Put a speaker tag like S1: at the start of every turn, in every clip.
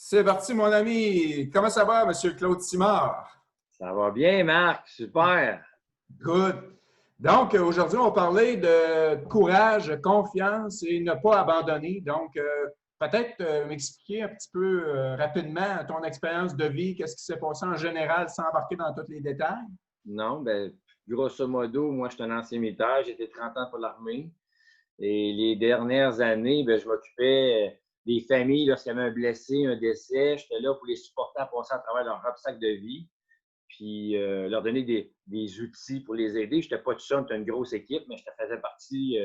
S1: C'est parti, mon ami. Comment ça va, Monsieur Claude Simard?
S2: Ça va bien, Marc. Super.
S1: Good. Donc, aujourd'hui, on va parler de courage, de confiance et ne pas abandonner. Donc, peut-être m'expliquer un petit peu rapidement ton expérience de vie, qu'est-ce qui s'est passé en général sans embarquer dans tous les détails?
S2: Non, ben, grosso modo, moi, je suis un ancien militaire. J'ai été 30 ans pour l'armée. Et les dernières années, ben, je m'occupais des familles lorsqu'il y avait un blessé, un décès. J'étais là pour les supporter à passer à travers leur obstacle de vie. Puis leur donner des outils pour les aider. Je n'étais pas tout seul, c'était une grosse équipe, mais je faisais partie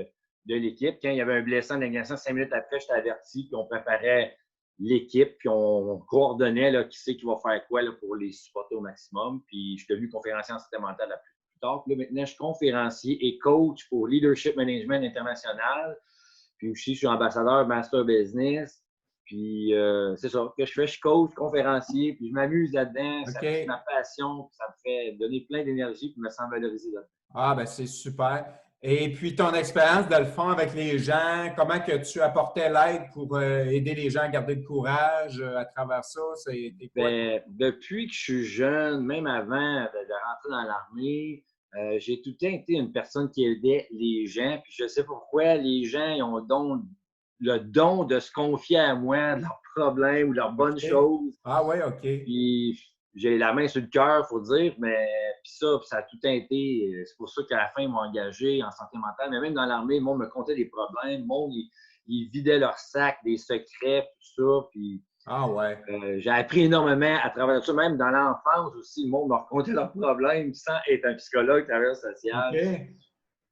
S2: de l'équipe. Quand il y avait un blessant de l'organisation, 5 minutes après, j'étais averti, puis on préparait l'équipe, puis on coordonnait là, qui c'est qui va faire quoi là, pour les supporter au maximum. Puis je suis devenu conférencier en santé mentale plus tard. Puis là, maintenant, je suis conférencier et coach pour Leadership Management International. Puis aussi, je suis ambassadeur Master Business. Puis c'est ça que je fais, je suis coach, conférencier, puis je m'amuse là-dedans. C'est
S1: OK.
S2: ma passion, puis ça me fait donner plein d'énergie, puis me sens valorisé là-dedans.
S1: Ah, ben c'est super. Et puis, ton expérience de le fond avec les gens, comment que tu apportais l'aide pour aider les gens à garder le courage à travers ça? C'était quoi?
S2: Ben, depuis que je suis jeune, même avant de rentrer dans l'armée, j'ai tout le temps été une personne qui aidait les gens. Puis je sais pourquoi les gens ils ont le don de se confier à moi, de leurs problèmes ou leurs bonnes
S1: OK.
S2: choses.
S1: Ah, ouais, OK.
S2: Puis j'ai la main sur le cœur, il faut dire, mais puis ça a tout le temps été. C'est pour ça qu'à la fin, ils m'ont engagé en santé mentale. Mais même dans l'armée, le monde me contait des problèmes. Le monde, ils vidaient leur sac, des secrets, tout ça. Puis
S1: Ah, ouais.
S2: j'ai appris énormément à travers ça. Même dans l'enfance aussi, le monde me racontait leurs problèmes sans être un psychologue, travailleur social.
S1: OK.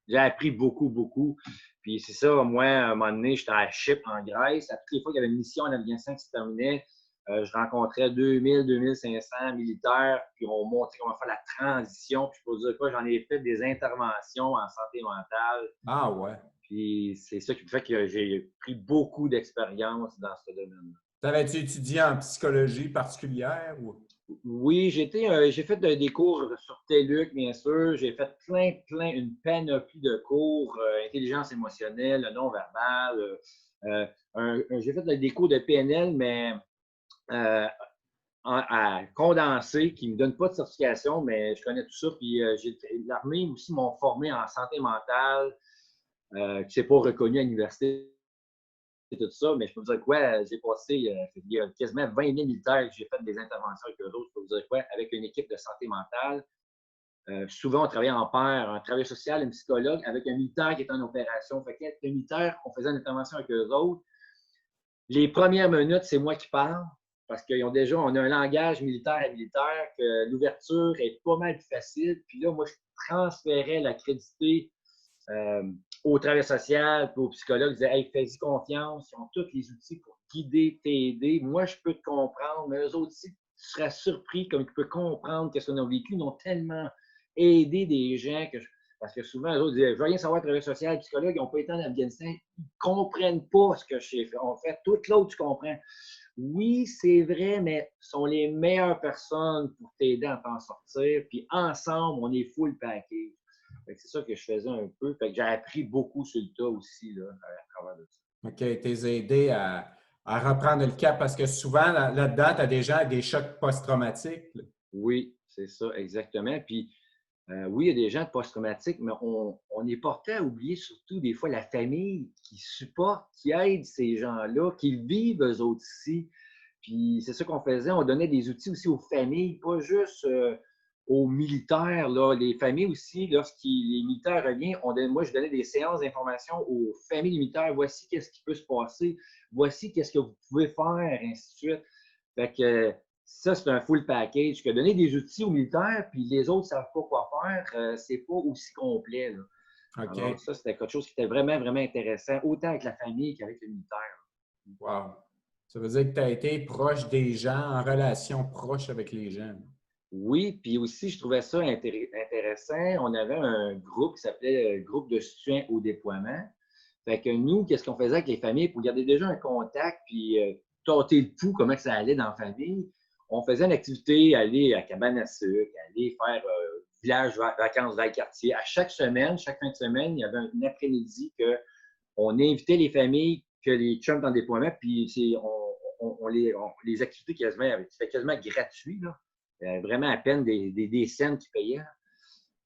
S2: J'ai appris beaucoup, beaucoup. Puis c'est ça, moi, à un moment donné, j'étais à Chypre, en Grèce. À toutes les fois qu'il y avait une mission en Afghanistan qui se terminait, je rencontrais 2000, 2500 militaires, puis on montrait comment faire la transition. Puis je peux dire quoi, j'en ai fait des interventions en santé mentale.
S1: Ah, ouais.
S2: Puis c'est ça qui fait que j'ai pris beaucoup d'expérience dans ce domaine-là.
S1: T'avais-tu étudié en psychologie particulière ou?
S2: Oui, j'ai fait des cours sur TELUC, bien sûr. J'ai fait une panoplie de cours, intelligence émotionnelle, le non-verbal. J'ai fait des cours de PNL, mais euh, à condensé, qui ne me donne pas de certification, mais je connais tout ça. Puis l'armée aussi m'ont formé en santé mentale, qui ne s'est pas reconnu à l'université et tout ça, mais je peux vous dire quoi, j'ai passé il y a quasiment 20 000 militaires que j'ai fait des interventions avec eux autres, je peux vous dire quoi, avec une équipe de santé mentale. Souvent, on travaillait en pair, un travailleur social, un psychologue, avec un militaire qui est en opération. Fait qu'être un militaire, on faisait une intervention avec eux autres. Les premières minutes, c'est moi qui parle, parce qu'on a un langage militaire à militaire, que l'ouverture est pas mal plus facile. Puis là, moi, je transférais la crédité euh, au travail social, puis aux psychologues, ils disaient hey, fais-y confiance, ils ont tous les outils pour guider, t'aider. Moi, je peux te comprendre, mais eux autres aussi, tu serais surpris comme ils peuvent comprendre qu'est-ce qu'on a vécu. Ils ont tellement aidé des gens parce que souvent, eux autres disaient je veux rien savoir, travail social, psychologue, ils n'ont pas été en Afghanistan, ils ne comprennent pas ce que j'ai fait. On fait tout l'autre, tu comprends. Oui, c'est vrai, mais ce sont les meilleures personnes pour t'aider à t'en sortir. Puis ensemble, on est full package. C'est ça que je faisais un peu. Fait que j'ai appris beaucoup sur le tas aussi là, à travers de ça.
S1: OK, t'es aidé à reprendre le cap parce que souvent, là-dedans, tu as des gens avec des chocs post-traumatiques. Là.
S2: Oui, c'est ça, exactement. Puis oui, il y a des gens post-traumatiques, mais on est porté à oublier surtout des fois la famille qui supporte, qui aide ces gens-là, qui vivent eux autres aussi. Puis c'est ça qu'on faisait, on donnait des outils aussi aux familles, pas juste aux militaires. Là. Les familles aussi, les militaires reviennent, moi je donnais des séances d'information aux familles militaires. Voici qu'est-ce qui peut se passer, voici qu'est-ce que vous pouvez faire, ainsi de suite. Fait que ça, c'est un full package. Que donner des outils aux militaires, puis les autres ne savent pas quoi faire, c'est pas aussi complet. Là. Alors,
S1: OK.
S2: ça, c'était quelque chose qui était vraiment, vraiment intéressant, autant avec la famille qu'avec le militaire.
S1: Wow. Ça veut dire que tu as été proche des gens, en relation proche avec les gens.
S2: Oui, puis aussi, je trouvais ça intéressant. On avait un groupe qui s'appelait le groupe de soutien au déploiement. Fait que nous, qu'est-ce qu'on faisait avec les familles pour garder déjà un contact puis tâter le pouls, comment que ça allait dans la famille? On faisait une activité, aller à cabane à sucre, aller faire village vacances dans le quartier. À chaque semaine, chaque fin de semaine, il y avait un après-midi qu'on invitait les familles, que les chums en déploiement, puis les activités quasiment, c'était quasiment gratuit, là. Vraiment à peine des cents qui payaient.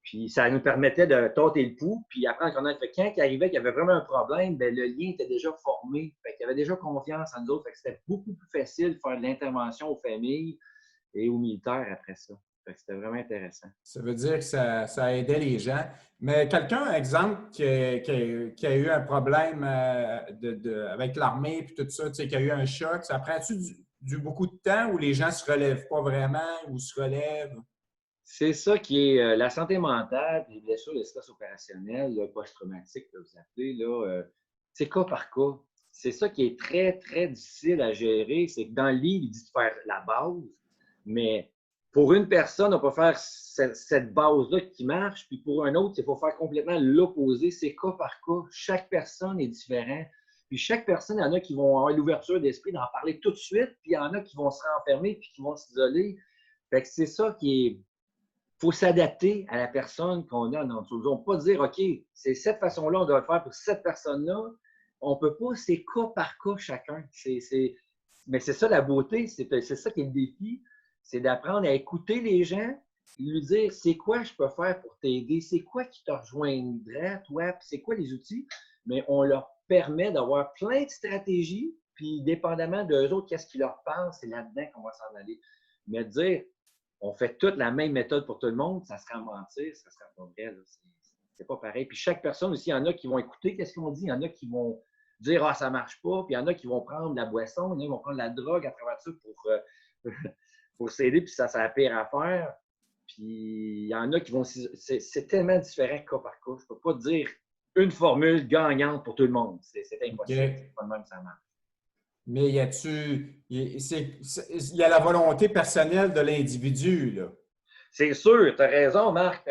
S2: Puis ça nous permettait de tâter le pouls. Puis après, quand il arrivait qu'il y avait vraiment un problème, bien, le lien était déjà formé. Fait qu'il y avait déjà confiance en nous autres. Fait que c'était beaucoup plus facile de faire de l'intervention aux familles et aux militaires après ça. Fait que c'était vraiment intéressant.
S1: Ça veut dire que ça aidait les gens. Mais quelqu'un, exemple, qui a eu un problème avec l'armée et tout ça, tu sais, qui a eu un choc, ça prend-tu du beaucoup de temps où les gens ne se relèvent pas vraiment ou se relèvent?
S2: C'est ça qui est la santé mentale, les blessures, le stress opérationnel, le post-traumatique que vous appelez, là, c'est cas par cas. C'est ça qui est très, très difficile à gérer. C'est que dans le livre, il dit de faire la base, mais pour une personne, on peut faire cette base-là qui marche, puis pour un autre, il faut faire complètement l'opposé. C'est cas par cas. Chaque personne est différente. Puis chaque personne, il y en a qui vont avoir l'ouverture d'esprit d'en parler tout de suite, puis il y en a qui vont se renfermer, puis qui vont s'isoler. Fait que c'est ça qui est. Il faut s'adapter à la personne qu'on a dans notre zone. On ne peut pas dire, OK, c'est cette façon-là, on doit le faire pour cette personne-là. On ne peut pas, c'est cas par cas chacun. Mais c'est ça la beauté, c'est ça qui est le défi, c'est d'apprendre à écouter les gens, lui dire, c'est quoi je peux faire pour t'aider, c'est quoi qui te rejoindrait, toi, puis c'est quoi les outils. Mais on leur permet d'avoir plein de stratégies, puis dépendamment d'eux autres, qu'est-ce qui leur parle, c'est là-dedans qu'on va s'en aller. Mais dire, on fait toute la même méthode pour tout le monde, ça serait mentir, ça serait pas vrai. C'est pas pareil. Puis chaque personne aussi, il y en a qui vont écouter qu'est-ce qu'on dit, il y en a qui vont dire ah ça marche pas, puis il y en a qui vont prendre la boisson, il y en a qui vont prendre la drogue à travers ça pour s'aider, puis ça c'est la pire affaire. Puis il y en a qui vont c'est tellement différent cas par cas. Je peux pas dire une formule gagnante pour tout le monde. C'est impossible.
S1: Okay.
S2: C'est pas de même que ça marche.
S1: Mais il y a la volonté personnelle de l'individu, là.
S2: C'est sûr, tu as raison, Marc.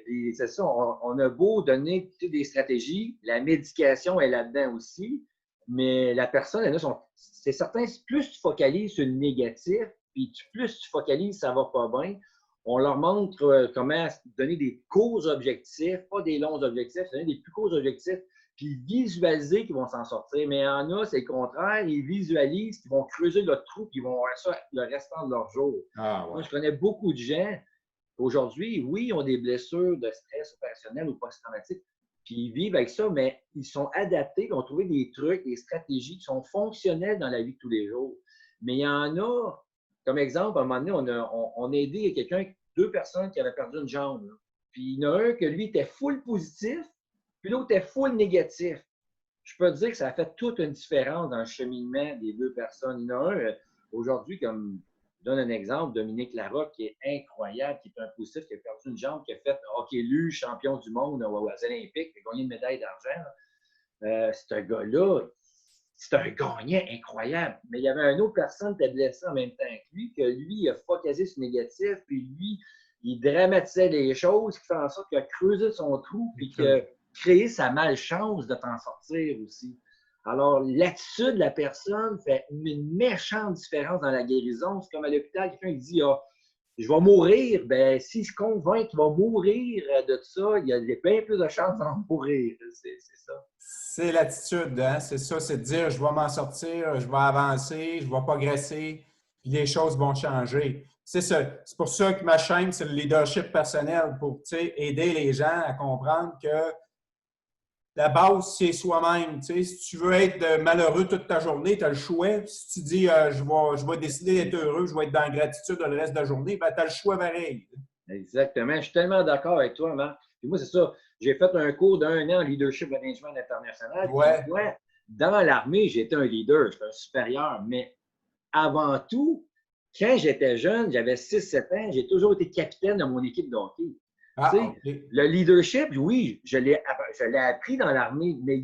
S2: Puis c'est ça, on a beau donner des stratégies, la médication est là-dedans aussi, mais la personne, c'est certain, plus tu focalises sur le négatif, puis plus tu focalises ça va pas bien, on leur montre comment donner des courts objectifs, pas des longs objectifs, donner des plus courts objectifs, puis visualiser qu'ils vont s'en sortir. Mais il y en a, c'est le contraire, ils visualisent qu'ils vont creuser le trou, puis ils vont avoir ça le restant de leur jour.
S1: Ah, ouais.
S2: Moi, je connais beaucoup de gens. Aujourd'hui, oui, ils ont des blessures de stress opérationnel ou post-traumatique, puis ils vivent avec ça, mais ils sont adaptés, ils ont trouvé des trucs, des stratégies qui sont fonctionnelles dans la vie de tous les jours. Mais il y en a, comme exemple, à un moment donné, on a aidé quelqu'un, 2 personnes qui avaient perdu une jambe. Là. Puis il y en a un que lui était full positif, puis l'autre était full négatif. Je peux te dire que ça a fait toute une différence dans le cheminement des 2 personnes. Il y en a un, aujourd'hui, comme je donne un exemple, Dominique Larocque, qui est incroyable, qui est un positif, qui a perdu une jambe, qui a fait hockey lu, champion du monde aux Olympiques, qui a gagné une médaille d'argent. Ce gars-là, c'est un gagnant incroyable. Mais il y avait une autre personne qui était blessée en même temps que lui, il a focalisé sur le négatif, puis lui, il dramatisait les choses, qui fait en sorte qu'il a creusé son trou, puis qu'il a créé sa malchance de t'en sortir aussi. Alors, l'attitude de la personne fait une méchante différence dans la guérison. C'est comme à l'hôpital, quelqu'un qui dit ah, je vais mourir. Bien, s'il se convainc qu'il va mourir de ça, il y a bien plus de chances d'en mourir. C'est ça.
S1: C'est l'attitude, hein? C'est ça, c'est de dire je vais m'en sortir, je vais avancer, je vais progresser, puis les choses vont changer. C'est ça. C'est pour ça que ma chaîne, c'est le leadership personnel pour aider les gens à comprendre que la base, c'est soi-même. Si tu veux être malheureux toute ta journée, tu as le choix. Si tu dis je vais décider d'être heureux, je vais être dans la gratitude le reste de la journée, ben, tu as le choix pareil.
S2: Exactement. Je suis tellement d'accord avec toi, Marc. Puis moi, c'est ça. J'ai fait un cours d'1 an en leadership management international.
S1: Ouais.
S2: Puis, ouais, dans l'armée, j'étais un leader, j'étais un supérieur. Mais avant tout, quand j'étais jeune, j'avais 6-7 ans, j'ai toujours été capitaine de mon équipe de hockey.
S1: Ah, okay.
S2: Le leadership, oui, je l'ai appris dans l'armée, mais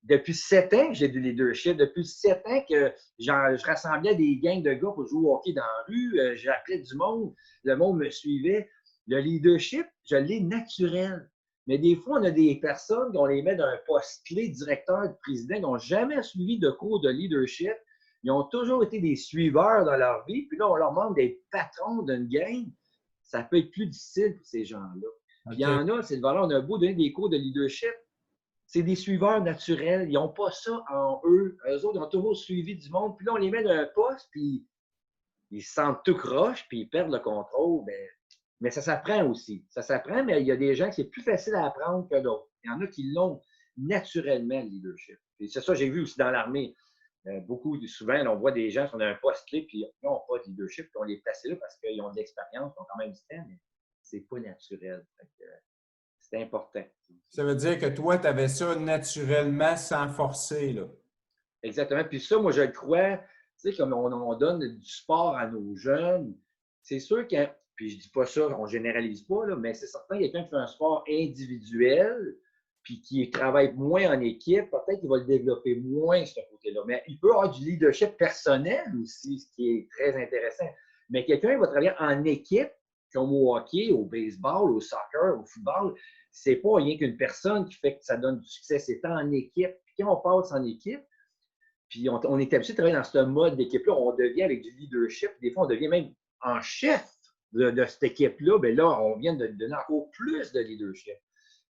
S2: depuis 7 ans que j'ai du leadership, depuis 7 ans que je rassemblais des gangs de gars pour jouer au hockey dans la rue, j'appelais du monde, le monde me suivait. Le leadership, je l'ai naturel. Mais des fois, on a des personnes qu'on les met dans un poste clé, directeur, président, qui n'ont jamais suivi de cours de leadership. Ils ont toujours été des suiveurs dans leur vie, puis là, on leur demande d'être patrons d'une gang. Ça peut être plus difficile pour ces gens-là. Puis il y en a, c'est le valeur, on a beau donner des cours de leadership, c'est des suiveurs naturels. Ils n'ont pas ça en eux. Eux autres, ils ont toujours suivi du monde. Puis là, on les met dans un poste, puis ils se sentent tout croche, puis ils perdent le contrôle. Mais ça s'apprend aussi. Ça s'apprend, mais il y a des gens que c'est plus facile à apprendre que d'autres. Il y en a qui l'ont naturellement, le leadership. Et c'est ça que j'ai vu aussi dans l'armée. Souvent, on voit des gens qui ont un poste clé, puis ils n'ont pas de leadership, puis on les place là parce qu'ils ont de l'expérience, ils ont quand même du temps, mais c'est pas naturel. C'est important.
S1: Ça veut dire que toi, tu avais ça naturellement sans forcer, là.
S2: Exactement. Puis ça, moi, je le crois, tu sais, comme on donne du sport à nos jeunes, c'est sûr que, puis je dis pas ça, on généralise pas, là, mais c'est certain, quelqu'un qui fait un sport individuel, puis qui travaille moins en équipe, peut-être qu'il va le développer moins, ce côté-là. Mais il peut avoir du leadership personnel aussi, ce qui est très intéressant. Mais quelqu'un qui va travailler en équipe, comme au hockey, au baseball, au soccer, au football, c'est pas rien qu'une personne qui fait que ça donne du succès, c'est en équipe. Puis quand on passe en équipe, puis on est habitué de travailler dans ce mode d'équipe-là, on devient avec du leadership. Des fois, on devient même en chef de cette équipe-là. Bien là, on vient de donner encore plus de leadership.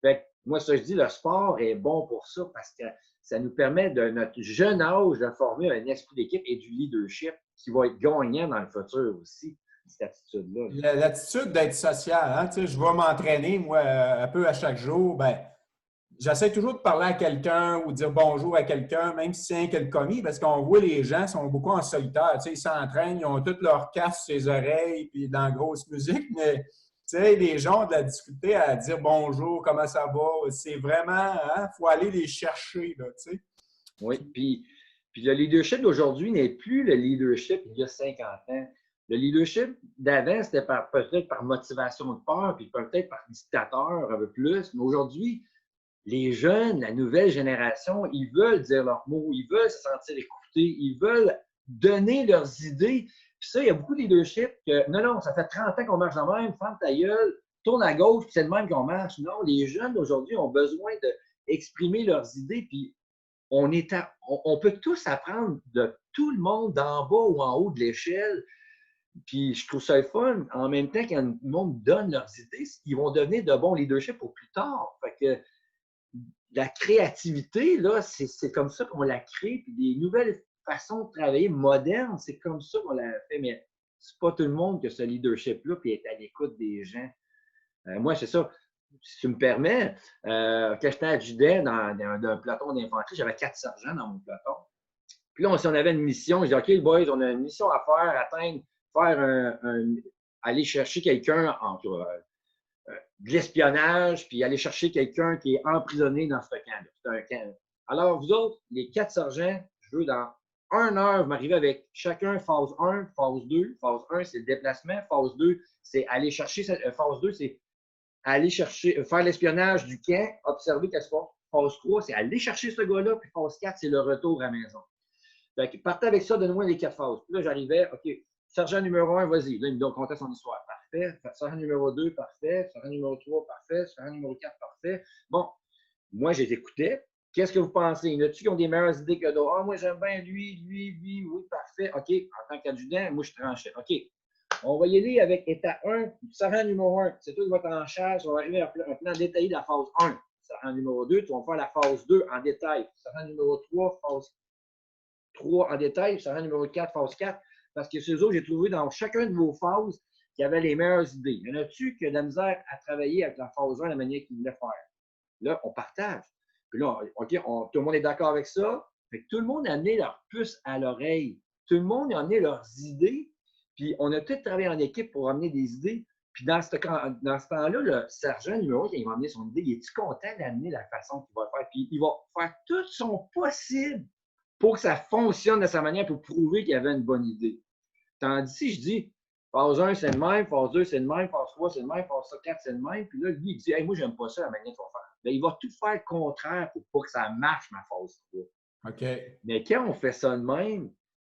S2: Fait que, moi, ça, je dis, le sport est bon pour ça parce que ça nous permet, de notre jeune âge, de former un esprit d'équipe et du leadership qui va être gagnant dans le futur aussi, cette attitude-là.
S1: L'attitude d'être social, hein? Tu sais, je vais m'entraîner, moi, un peu à chaque jour. Ben, j'essaie toujours de parler à quelqu'un ou de dire bonjour à quelqu'un, même si c'est un que le commis, parce qu'on voit les gens sont beaucoup en solitaire. Tu sais, ils s'entraînent, ils ont toutes leurs casques sur les oreilles, puis dans la grosse musique, mais tu sais, les gens ont de la difficulté à dire bonjour, comment ça va. C'est vraiment, il faut aller les chercher, là, tu sais.
S2: Oui, puis le leadership d'aujourd'hui n'est plus le leadership il y a 50 ans. Le leadership d'avant, c'était peut-être par motivation de peur, puis peut-être par dictateur un peu plus. Mais aujourd'hui, les jeunes, la nouvelle génération, ils veulent dire leurs mots, ils veulent se sentir écoutés, ils veulent donner leurs idées. Puis ça, il y a beaucoup de leadership que non, non, ça fait 30 ans qu'on marche de même, ferme ta gueule, tourne à gauche, puis c'est de même qu'on marche. Non, les jeunes d'aujourd'hui ont besoin d'exprimer leurs idées, puis on peut tous apprendre de tout le monde d'en bas ou en haut de l'échelle. Puis je trouve ça le fun. En même temps, quand le monde donne leurs idées, ils vont devenir de bons leaderships pour plus tard. Fait que la créativité, là, c'est comme ça qu'on la crée. Puis des nouvelles façons de travailler modernes, c'est comme ça qu'on l'a fait. Mais c'est pas tout le monde qui a ce leadership-là puis est à l'écoute des gens. Moi, c'est ça. Si tu me permets, quand j'étais adjudant dans un peloton d'infanterie, j'avais 4 sergents dans mon peloton. Puis là, si on avait une mission, je dis OK, boys, on a une mission à faire, aller chercher quelqu'un de l'espionnage, puis aller chercher quelqu'un qui est emprisonné dans ce camp-là. C'est un camp. Alors, vous autres, les 4 sergents, je veux dans 1 heure, vous m'arrivez avec chacun phase 1, phase 2. Phase 1, c'est le déplacement. Phase 2, c'est aller chercher. Phase 2, c'est aller chercher, faire l'espionnage du camp, observer qu'est-ce qu'il se passe. Phase 3, c'est aller chercher ce gars-là. Puis phase 4, c'est le retour à la maison. Fait que partez avec ça, donne-moi les 4 phases. Puis là, j'arrivais, OK, sergent numéro 1, vas-y. Là, il me racontait son histoire. Parfait. Sergent numéro 2, parfait. Sergent numéro 3, parfait. Sergent numéro 4, parfait. Bon, moi, je les écoutais. Qu'est-ce que vous pensez? Il y en a-tu qui ont des meilleures idées que d'autres? Ah, moi, j'aime bien lui, oui, parfait. OK, en tant qu'adjudant, moi, je tranchais. OK, on va y aller avec état 1, sergent numéro 1. C'est toi qui vas être en charge. On va arriver à un plan détaillé de la phase 1. Sergent numéro 2, tu vas faire la phase 2 en détail. Sergent numéro 3, phase 3 en détail. Sergent numéro 4, phase 4. Parce que c'est eux autres, j'ai trouvé dans chacun de vos phases qui avaient les meilleures idées. Il y en a-tu qui a de la misère à travailler avec la phase 1 de la manière qu'ils voulaient faire? Là, on partage. Puis là, OK, tout le monde est d'accord avec ça. Fait que tout le monde a amené leur puce à l'oreille. Tout le monde a amené leurs idées. Puis on a tous travaillé en équipe pour amener des idées. Puis dans ce temps-là, le sergent numéro 1, quand il va amener son idée, il est-tu content d'amener la façon qu'il va le faire? Puis il va faire tout son possible pour que ça fonctionne de sa manière pour prouver qu'il avait une bonne idée. Tandis que si je dis phase 1, c'est le même, phase 2, c'est le même, phase 3, c'est le même, phase 4, c'est le même, puis là, lui, il dit hey, moi, j'aime pas ça, la manière qu'on fait. Bien, il va tout faire le contraire pour pas que ça marche, ma phase 3.
S1: OK.
S2: Mais quand on fait ça de même,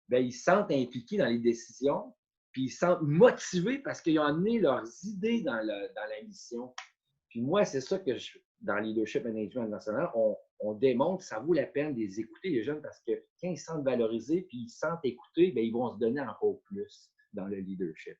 S2: bien, ils se sentent impliqués dans les décisions, puis ils se sentent motivés parce qu'ils ont amené leurs idées dans la mission. Puis moi, c'est ça que dans Leadership Management National, on démontre que ça vaut la peine de les écouter, les jeunes, parce que quand ils se sentent valorisés puis ils se sentent écoutés, bien, ils vont se donner encore plus dans le leadership.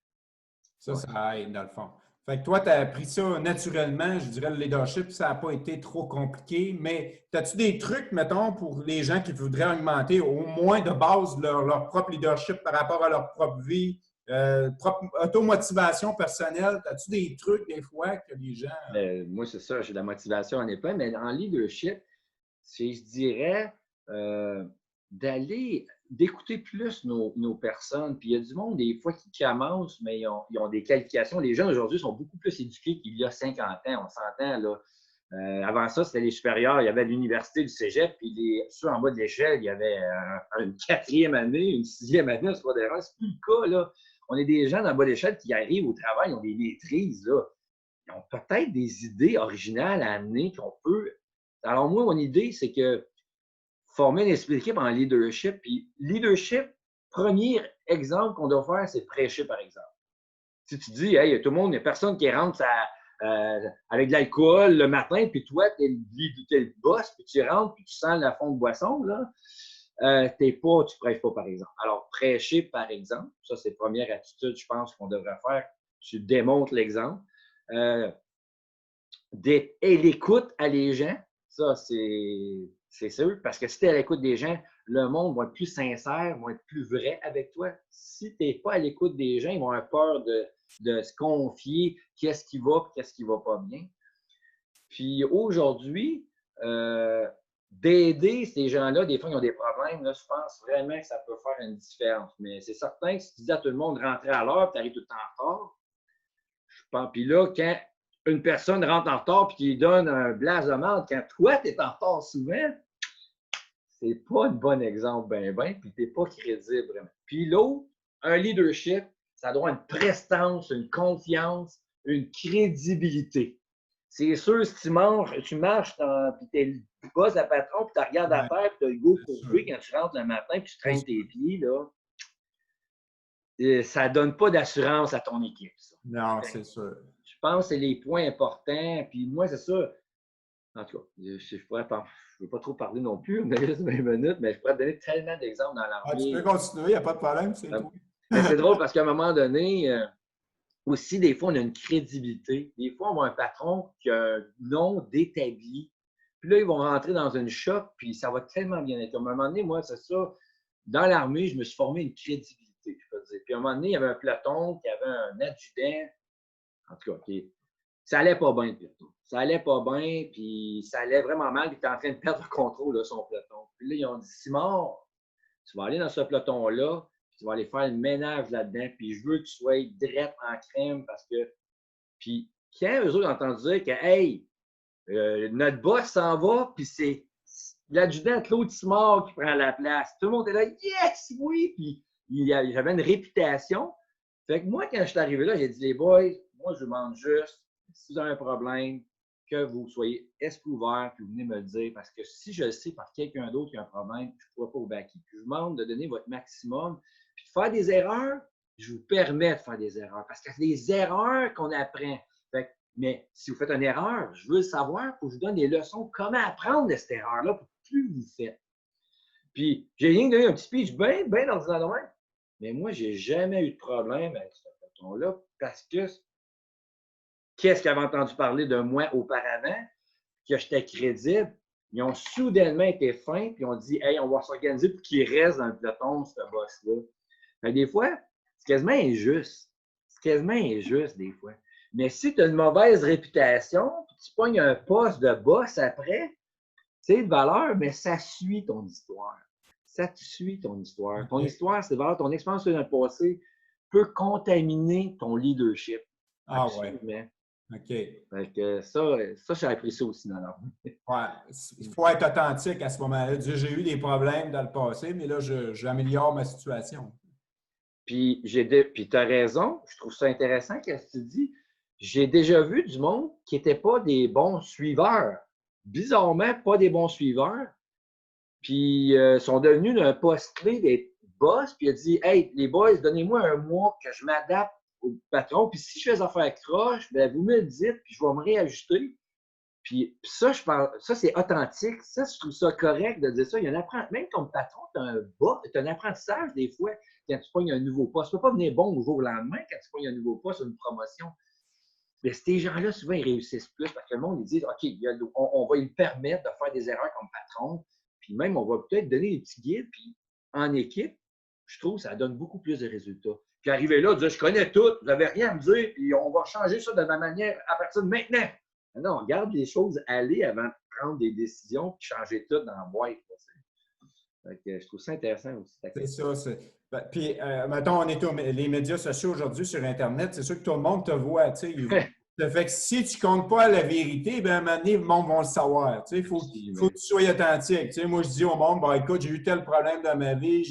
S1: Ça aide, dans le fond. Fait que toi, tu as appris ça naturellement. Je dirais le leadership, ça n'a pas été trop compliqué. Mais as-tu des trucs, mettons, pour les gens qui voudraient augmenter au moins de base leur propre leadership par rapport à leur propre vie, propre automotivation personnelle? As-tu des trucs, des fois, que les gens.
S2: Moi, c'est ça, j'ai de la motivation en plein, mais en leadership, je dirais d'écouter plus nos personnes. Puis il y a du monde, des fois, qui commencent, mais ils ont des qualifications. Les jeunes aujourd'hui sont beaucoup plus éduqués qu'il y a 50 ans, on s'entend, là. Avant ça, c'était les supérieurs. Il y avait l'université, du cégep, puis ceux en bas de l'échelle, il y avait une quatrième année, une sixième année, un secondaire. C'est plus le cas, là. On est des gens en bas de l'échelle qui arrivent au travail, ils ont des maîtrises, là. Ils ont peut-être des idées originales à amener qu'on peut. Alors, moi, mon idée, c'est que former une esprit d'équipe en leadership. Puis, leadership, premier exemple qu'on doit faire, c'est prêcher, par exemple. Si tu dis, hey, tout le monde, il n'y a personne qui rentre avec de l'alcool le matin, puis toi, tu es le boss, puis tu rentres, puis tu sens la fond de boisson, là. Tu ne prêches pas, par exemple. Alors, prêcher, par exemple, ça, c'est la première attitude, je pense, qu'on devrait faire. Tu démontres l'exemple. Et l'écoute à les gens, ça, c'est sûr, parce que si tu es à l'écoute des gens, le monde va être plus sincère, va être plus vrai avec toi. Si tu n'es pas à l'écoute des gens, ils vont avoir peur de se confier qu'est-ce qui va et qu'est-ce qui ne va pas bien. Puis aujourd'hui, d'aider ces gens-là, des fois, ils ont des problèmes, là, je pense vraiment que ça peut faire une différence. Mais c'est certain que si tu dis à tout le monde de rentrer à l'heure, tu arrives tout le temps en retard, je pense. Puis là, quand une personne rentre en retard et qu'il donne un blaze de marde, quand toi, tu es en retard souvent, c'est pas un bon exemple, puis tu n'es pas crédible vraiment. Puis l'autre, un leadership, ça doit avoir une prestance, une confiance, une crédibilité. C'est sûr, si tu marches, puis tu es le boss, la patron, puis tu regardes à terre, puis tu as le goût courbé quand tu rentres le matin, puis tu traînes tes pieds, là, ça ne donne pas d'assurance à ton équipe, ça.
S1: Non, c'est sûr.
S2: Je pense que c'est les points importants. Puis moi, c'est ça. En tout cas, je ne veux pas trop parler non plus, mais juste 20 minutes, mais je pourrais te donner tellement d'exemples dans l'armée.
S1: Tu peux continuer, il n'y a pas de problème, c'est tout.
S2: Mais c'est drôle parce qu'à un moment donné, aussi, des fois, on a une crédibilité. Des fois, on a un patron qui a un nom d'établi. Puis là, ils vont rentrer dans une shop, puis ça va tellement bien être. À un moment donné, moi, c'est ça. Dans l'armée, je me suis formé une crédibilité, je peux dire. Puis à un moment donné, il y avait un peloton qui avait un adjudant. En tout cas, ça allait pas bien, le peloton. Ça allait pas bien, puis ça allait vraiment mal, puis il était en train de perdre le contrôle de son peloton. Puis là, ils ont dit, Simon, tu vas aller dans ce peloton-là, puis tu vas aller faire le ménage là-dedans, puis je veux que tu sois drette en crème, parce que... Puis quand eux autres ont entendu dire que, hey, notre boss s'en va, puis c'est l'adjudant Claude Simard qui prend la place. Tout le monde est là, yes, oui! Puis j'avais une réputation. Fait que moi, quand je suis arrivé là, j'ai dit, les boys, moi, je vous demande juste, si vous avez un problème, que vous soyez esprit ouvert, puis vous venez me le dire, parce que si je le sais par quelqu'un d'autre qui a un problème, je ne pourrais pas vous baquer. Je vous demande de donner votre maximum, puis de faire des erreurs, je vous permets de faire des erreurs, parce que c'est des erreurs qu'on apprend. Fait que, mais si vous faites une erreur, je veux le savoir, il faut que je vous donne des leçons, comment apprendre de cette erreur-là, pour que plus vous faites. Puis, j'ai rien donné un petit speech bien ordinaire. Mais moi, je n'ai jamais eu de problème avec ce peloton-là parce que qu'est-ce qu'ils avaient entendu parler de moi auparavant, que j'étais crédible, ils ont soudainement été fins puis ont dit, hey, on va s'organiser pour qu'il reste dans le peloton, ce boss-là. Fait des fois, c'est quasiment injuste. C'est quasiment injuste, des fois. Mais si tu as une mauvaise réputation, puis tu pognes un poste de boss après, c'est de valeur, mais ça suit ton histoire. Ça te suit ton histoire. Ton histoire, c'est de valeur. Ton expérience dans le passé peut contaminer ton leadership.
S1: Ah absolument. Ouais. OK.
S2: Fait que ça j'ai appris ça aussi dans l'armée.
S1: Ouais. Il faut être authentique à ce moment-là. J'ai eu des problèmes dans le passé, mais là, j'améliore ma situation.
S2: Puis tu as raison. Je trouve ça intéressant ce que tu dis. J'ai déjà vu du monde qui n'était pas des bons suiveurs. Bizarrement, pas des bons suiveurs. Puis sont devenus d'un poste clé des boss. Puis il a dit, hey, les boys, donnez-moi un mois que je m'adapte au patron. Puis si je fais des affaires croche, ben, vous me le dites, puis je vais me réajuster. Puis ça, ça, c'est authentique. Ça, je trouve ça correct de dire ça. Il y a un apprentissage. Même comme patron, tu as un apprentissage des fois quand tu pognes un nouveau poste. Tu ne peux pas venir bon au jour au lendemain quand tu pognes un nouveau poste, une promotion. Mais ces gens-là, souvent, ils réussissent plus parce que le monde, ils disent, OK, on va lui permettre de faire des erreurs comme patron, puis même, on va peut-être donner des petits guides, puis en équipe, je trouve que ça donne beaucoup plus de résultats. Puis arriver là, dire, je connais tout, vous n'avez rien à me dire, puis on va changer ça de ma manière à partir de maintenant. Non, on garde les choses aller avant de prendre des décisions, puis changer tout dans la boîte. Donc, je trouve ça intéressant aussi.
S1: C'est ça. Puis, mettons, on est les médias sociaux aujourd'hui sur Internet, c'est sûr que tout le monde te voit, tu sais. Ça fait que si tu ne comptes pas la vérité, bien, à un moment donné, le monde va le savoir. Tu sais, il faut que tu sois authentique. Tu sais, moi, je dis au monde, bah, écoute, j'ai eu tel problème dans ma vie,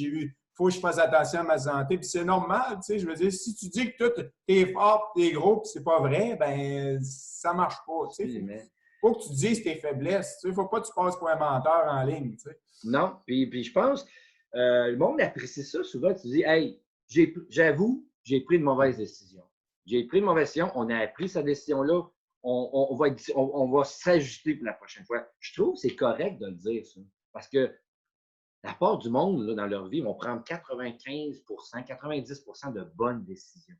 S1: faut que je fasse attention à ma santé. Puis c'est normal, tu sais, je veux dire, si tu dis que toi, t'es fort, t'es gros, puis c'est pas vrai, ben ça marche pas. Tu sais, faut que tu dises tes faiblesses. Tu sais, faut pas que tu passes pour un menteur en ligne. Tu sais.
S2: Non, puis je pense, le monde apprécie ça souvent. Tu dis, hey, j'avoue, j'ai pris une mauvaise décision. J'ai pris une mauvaise décision, on a appris cette décision-là, on va s'ajuster pour la prochaine fois. Je trouve que c'est correct de le dire, ça. Parce que la part du monde, là, dans leur vie, vont prendre 95 90 de bonnes décisions.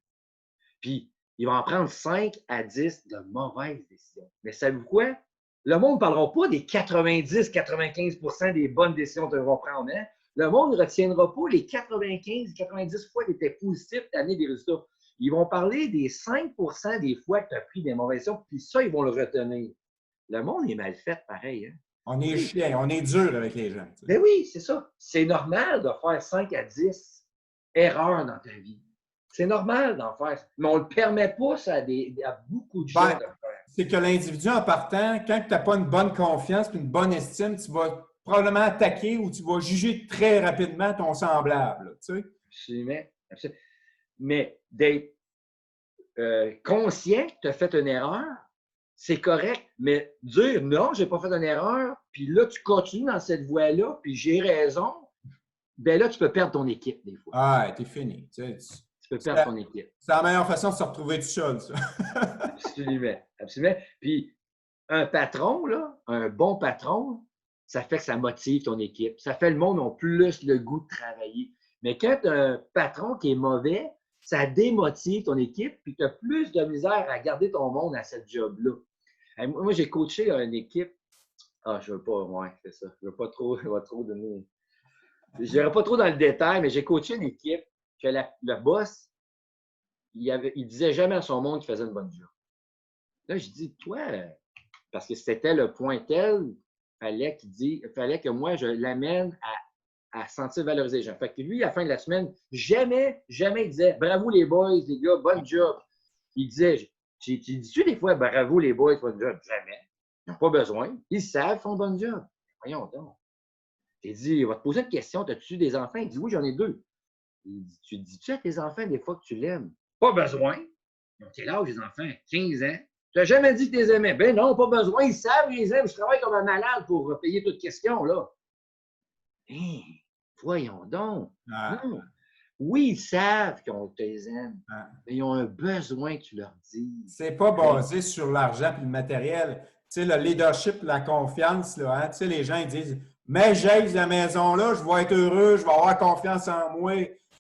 S2: Puis, ils vont en prendre 5 à 10 de mauvaises décisions. Mais savez-vous quoi? Le monde ne parlera pas des 90-95 des bonnes décisions qu'ils vont prendre. Hein? Le monde ne retiendra pas les 95-90 fois qui étaient positifs et amener des résultats. Ils vont parler des 5 des fois que tu as pris des mauvaises décisions, puis ça, ils vont le retenir. Le monde est mal fait pareil. Hein?
S1: On est chien, on est dur avec les gens.
S2: Ben oui, c'est ça. C'est normal de faire 5 à 10 erreurs dans ta vie. C'est normal d'en faire. Mais on ne le permet pas ça à beaucoup de gens de le faire.
S1: C'est que l'individu, en partant, quand tu n'as pas une bonne confiance et une bonne estime, tu vas probablement attaquer ou tu vas juger très rapidement ton semblable. Tu sais?
S2: Absolument. Absolument. Mais d'être conscient que tu as fait une erreur, c'est correct. Mais dire non, je n'ai pas fait une erreur, puis là, tu continues dans cette voie-là, puis j'ai raison, bien là, tu peux perdre ton équipe des fois.
S1: Ah, t'es fini.
S2: Tu peux perdre ton équipe.
S1: C'est la meilleure façon de se retrouver tout seul, ça.
S2: Absolument. Absolument. Puis, un patron, là, un bon patron, ça fait que ça motive ton équipe. Ça fait le monde a plus le goût de travailler. Mais quand tu as un patron qui est mauvais, ça démotive ton équipe, puis tu as plus de misère à garder ton monde à cette job-là. Moi, j'ai coaché une équipe. Ah, je ne veux pas, ouais, c'est ça. Je ne veux pas trop donner. Je n'irai pas trop dans le détail, mais j'ai coaché une équipe que le boss, il disait jamais à son monde qu'il faisait une bonne job. Là, je dis, toi, parce que c'était le point tel, il fallait que moi, je l'amène à se sentir valorisé les gens. Fait que lui, à la fin de la semaine, jamais il disait bravo les boys, les gars, bonne job. Il disait, tu dis-tu des fois bravo les boys, bonne job? Jamais. Ils n'ont pas besoin. Ils savent, ils font bonne job. Voyons donc. J'ai dit, il va te poser une question, as-tu des enfants? Il dit, oui, j'en ai 2. Il dit, tu dis-tu à tes enfants des fois que tu l'aimes? Pas besoin. Ils ont quel âge, les enfants? 15 ans. Tu n'as jamais dit que tu les aimais. Ben non, pas besoin. Ils savent qu'ils les aiment. Je travaille comme un malade pour payer toute question, là. Hey, voyons donc.
S1: Ah.
S2: Non. Oui, ils savent qu'on te les aime. Ah. Mais ils ont un besoin que tu leur dises.
S1: C'est pas basé sur l'argent et le matériel. Tu sais, le leadership, la confiance, là, hein? Tu sais, les gens ils disent mais j'ai la maison là, je vais être heureux, je vais avoir confiance en moi.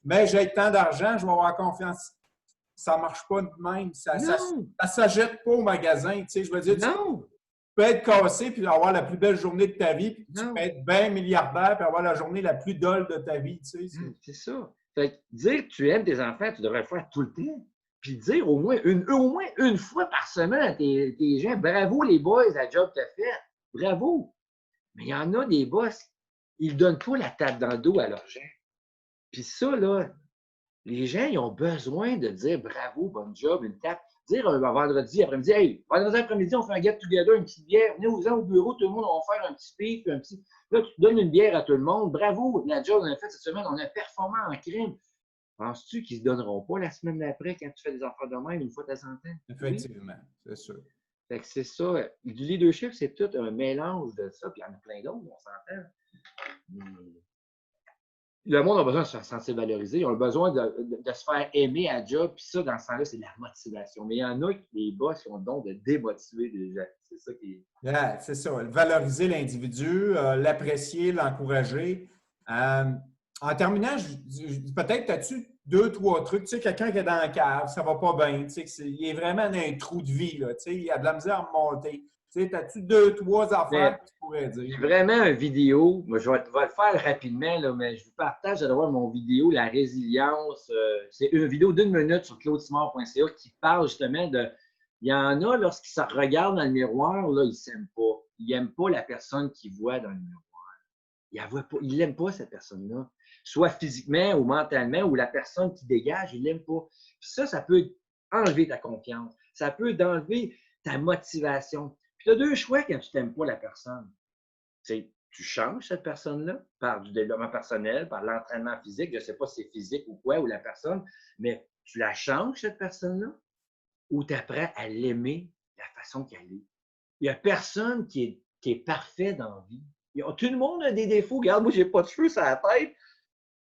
S1: Mais j'ai tant d'argent, je vais avoir confiance. Ça ne marche pas de même. Ça ne s'achète pas au magasin. Tu sais, je veux dire, tu peux être cassé puis avoir la plus belle journée de ta vie. Puis tu peux être bien milliardaire puis avoir la journée la plus dole de ta vie. Tu sais,
S2: c'est ça. Fait que dire que tu aimes tes enfants, tu devrais le faire tout le temps. Puis dire au moins une fois par semaine à tes gens, bravo les boys, la job que tu as faite. Bravo. Mais il y en a des boss, ils ne donnent pas la tape dans le dos à leurs gens. Puis ça, là, les gens, ils ont besoin de dire bravo, bonne job, une tape. Dire un vendredi après-midi, hey, vendredi après-midi, on fait un get-together, une petite bière. Venez-vous-en au bureau, tout le monde, on va faire un petit speak, un petit. Là, tu donnes une bière à tout le monde. Bravo, la job qu'on a faite cette semaine, on a performé en crime. Penses-tu qu'ils ne se donneront pas la semaine d'après quand tu fais des affaires de même une fois de temps en temps?
S1: Effectivement, oui? C'est sûr.
S2: Fait que c'est ça. Du leadership, c'est tout un mélange de ça. Puis il y en a plein d'autres, on s'entend. Le monde a besoin de se sentir valorisé. Ils ont besoin de se faire aimer à job. Puis ça, dans ce sens-là, c'est de la motivation. Mais il y en a les boss qui ont le don de démotiver les gens. C'est ça qui est.
S1: Yeah, c'est ça. Valoriser l'individu, l'apprécier, l'encourager. En terminant, peut-être as-tu deux, trois trucs. Tu sais, quelqu'un qui est dans la cave, ça va pas bien. Tu sais, il est vraiment dans un trou de vie. Là, tu sais, il a de la misère à remonter. Tu sais, as-tu deux, trois affaires
S2: Mais
S1: que tu pourrais dire?
S2: j'ai vraiment une vidéo. Moi, je vais le faire rapidement, là, mais je vous partage d'abord mon vidéo, la résilience. C'est une vidéo d'une minute sur claudesimard.ca qui parle justement de. Il y en a, lorsqu'ils se regardent dans le miroir, là, ils ne s'aiment pas. Ils n'aiment pas la personne qu'ils voient dans le miroir. Ils n'aiment pas cette personne-là. Soit physiquement ou mentalement, ou la personne qui dégage, ils ne l'aiment pas. Puis ça peut enlever ta confiance. Ça peut enlever ta motivation. Puis tu as deux choix quand tu n'aimes pas la personne. C'est tu changes cette personne-là par du développement personnel, par l'entraînement physique, je ne sais pas si c'est physique ou quoi, ou la personne, mais tu la changes, cette personne-là, ou tu apprends à l'aimer de la façon qu'elle est. Il n'y a personne qui est parfait dans la vie. Tout le monde a des défauts. Regarde, moi, je n'ai pas de cheveux sur la tête.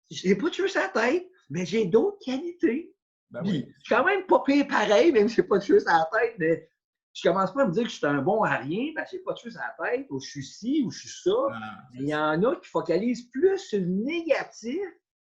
S2: Je n'ai pas de cheveux sur la tête, mais j'ai d'autres qualités.
S1: Ben oui.
S2: Je suis quand même pas pire pareil, même si je n'ai pas de cheveux sur la tête, mais je commence pas à me dire que je suis un bon à rien, parce que je n'ai pas de cheveux sur la tête, ou je suis ci, ou je suis ça. Mais il y en a qui focalisent plus sur le négatif,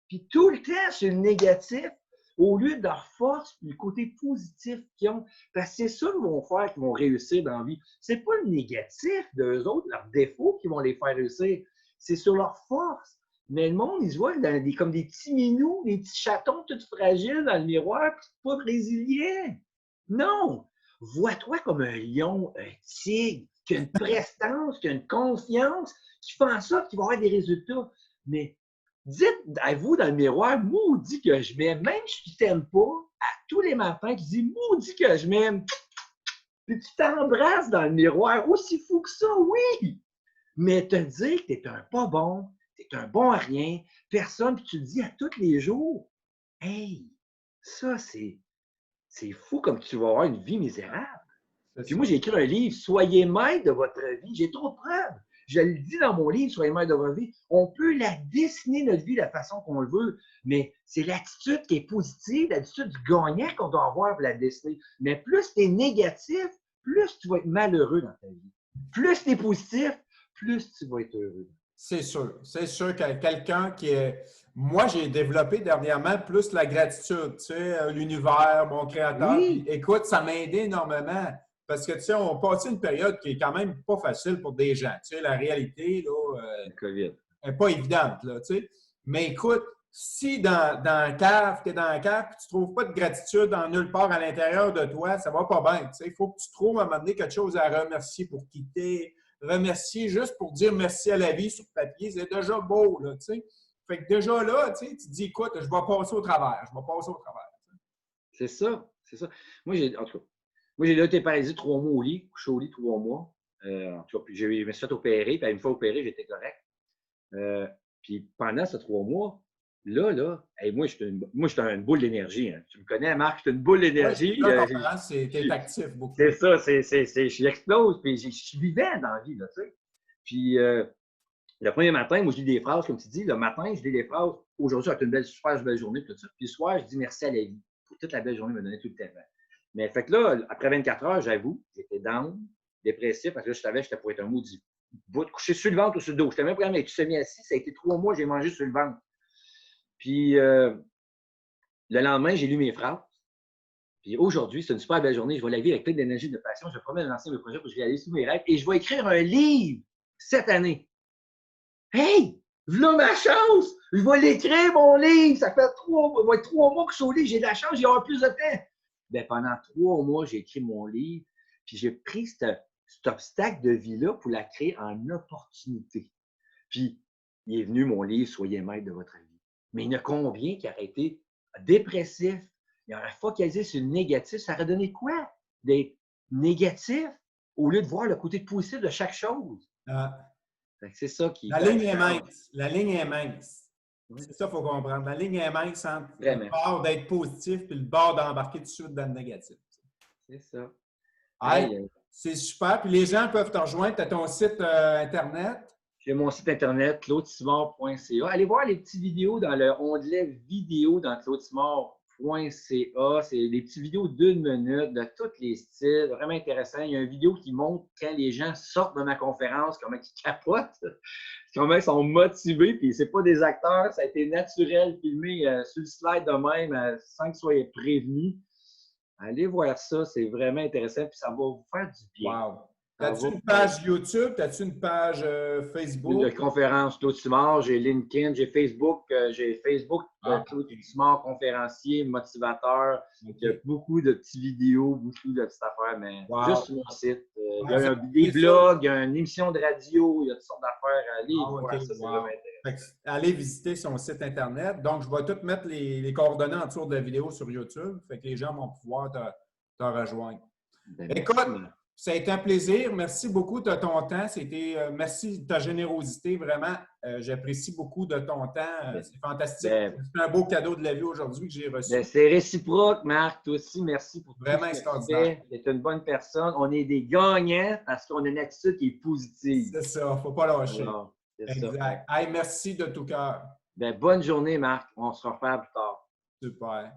S2: puis tout le temps sur le négatif, au lieu de leur force et le côté positif qu'ils ont. Parce que c'est ça qu'ils vont faire, qu'ils vont réussir dans la vie. C'est pas le négatif d'eux autres, leurs défauts qui vont les faire réussir. C'est sur leur force. Mais le monde, ils se voient comme des petits minous, des petits chatons tout fragiles dans le miroir, puis pas résilients. Non! Vois-toi comme un lion, un tigre, qui a une prestance, qui a une confiance, qui fait en sorte qu'il va avoir des résultats. Mais dites à vous dans le miroir, maudit que je m'aime, même si je t'aime pas, à tous les matins, tu dis maudit que je m'aime, puis tu t'embrasses dans le miroir, aussi fou que ça, oui! Mais te dire que tu es un pas bon, tu es un bon à rien, personne, puis tu le dis à tous les jours, hey, ça c'est fou comme tu vas avoir une vie misérable. Puis moi, j'ai écrit un livre, Soyez maître de votre vie. J'ai trop de preuves. Je le dis dans mon livre, Soyez maître de votre vie. On peut la dessiner, notre vie, de la façon qu'on le veut, mais c'est l'attitude qui est positive, l'attitude du gagnant qu'on doit avoir pour la dessiner. Mais plus tu es négatif, plus tu vas être malheureux dans ta vie. Plus tu es positif, plus tu vas être heureux.
S1: C'est sûr. C'est sûr que quelqu'un qui est. Moi, j'ai développé dernièrement plus la gratitude, tu sais, l'univers, mon créateur.
S2: Oui.
S1: Puis, écoute, ça m'a aidé énormément. Parce que, tu sais, on passe une période qui est quand même pas facile pour des gens. Tu sais, la réalité, là,
S2: Le COVID.
S1: n'est pas évidente, là, tu sais. Mais écoute, si dans la cave, tu es dans la cave et tu ne trouves pas de gratitude en nulle part à l'intérieur de toi, ça va pas bien. Tu sais, il faut que tu trouves à un moment donné quelque chose à remercier pour quitter, remercier juste pour dire merci à la vie sur papier, c'est déjà beau, là, tu sais. Fait que déjà là, tu sais, tu te dis, écoute, je vais passer au travers, je vais passer au travers.
S2: C'est ça, c'est ça. Moi, en tout cas, moi, j'ai été paralysé 3 mois au lit, couché au lit 3 mois. En tout cas, puis je me suis fait opérer, puis une fois opéré, j'étais correct. Puis pendant ces 3 mois, là, hey, moi, j'étais une boule d'énergie. Hein. Tu me connais, Marc, j'étais une boule d'énergie.
S1: Tu es actif beaucoup.
S2: C'est ça, j'explose, puis je vivais dans la vie, là, tu sais. Puis le premier matin, moi, je lis des phrases, comme tu dis. Le matin, je lis des phrases. Aujourd'hui, ça va être une super belle journée, tout ça. Puis le soir, je dis merci à la vie pour toute la belle journée me donner tout le temps. Mais fait que là, après 24 heures, j'avoue, j'étais down, dépressif, parce que là, je savais que j'étais pour être un maudit bout, couché sur le ventre ou sur le dos. J'étais même pas mais tu mis assis, ça a été 3 mois, j'ai mangé sur le ventre. Puis le lendemain, j'ai lu mes phrases. Puis aujourd'hui, c'est une super belle journée. Je vois la vie avec plein d'énergie, de passion. Je promets de lancer mes projets pour que je réalise tous mes rêves. Et je vais écrire un livre cette année. Hey! Voilà ma chance! Je vais l'écrire, mon livre! Ça fait 3 mois que je suis au livre. J'ai de la chance, j'ai avoir plus de temps. Bien, pendant 3 mois, j'ai écrit mon livre. Puis j'ai pris cet obstacle de vie-là pour la créer en opportunité. Puis il est venu mon livre, Soyez maître de votre vie. Mais il y en a combien qui auraient été dépressifs? Il aurait focalisé sur le négatif. Ça aurait donné quoi? D'être négatif au lieu de voir le côté positif de chaque chose. C'est ça qui.
S1: La ligne est mince. La ligne est mince. C'est ça qu'il faut comprendre. La ligne est mince entre le bord d'être positif et le bord d'embarquer tout de suite dans le négatif.
S2: C'est ça.
S1: Hey, c'est super. Puis les gens peuvent te rejoindre à ton site Internet.
S2: J'ai mon site Internet, claudesimard.ca. Allez voir les petites vidéos dans le onglet vidéo dans claudesimard.ca. C'est des petites vidéos d'1 minute de tous les styles, vraiment intéressant. Il y a une vidéo qui montre quand les gens sortent de ma conférence, comment ils capotent, comment ils sont motivés, puis c'est pas des acteurs, ça a été naturel, filmé sur le slide de même, sans que vous soyez prévenus. Allez voir ça, c'est vraiment intéressant, puis ça va vous faire du bien.
S1: Wow! As-tu une page YouTube? As-tu une page Facebook?
S2: De conférence, Claude Simard, j'ai LinkedIn, j'ai Facebook, Claude Simard, conférencier, motivateur.
S1: Okay.
S2: Il y a beaucoup de petites vidéos, beaucoup de petites affaires, mais juste sur mon site. Il y a des
S1: ça.
S2: blogs, il y a une émission de radio, il y a toutes sortes d'affaires. Allez voir ça, c'est vraiment intéressant.
S1: Allez visiter son site Internet. Donc, je vais tout mettre les coordonnées en dessous de la vidéo sur YouTube. Fait que les gens vont pouvoir te rejoindre. Écoute, ça a été un plaisir. Merci beaucoup de ton temps. Merci de ta générosité. Vraiment, j'apprécie beaucoup de ton temps. C'est fantastique. C'est un beau cadeau de la vie aujourd'hui que j'ai reçu.
S2: C'est réciproque, Marc. Toi aussi, merci pour tout
S1: vraiment extraordinaire.
S2: Tu es une bonne personne. On est des gagnants parce qu'on a une attitude qui est positive.
S1: C'est ça. Il ne faut pas lâcher.
S2: Alors,
S1: exact. Hey, merci de tout cœur.
S2: Bonne journée, Marc. On se reparle plus tard.
S1: Super.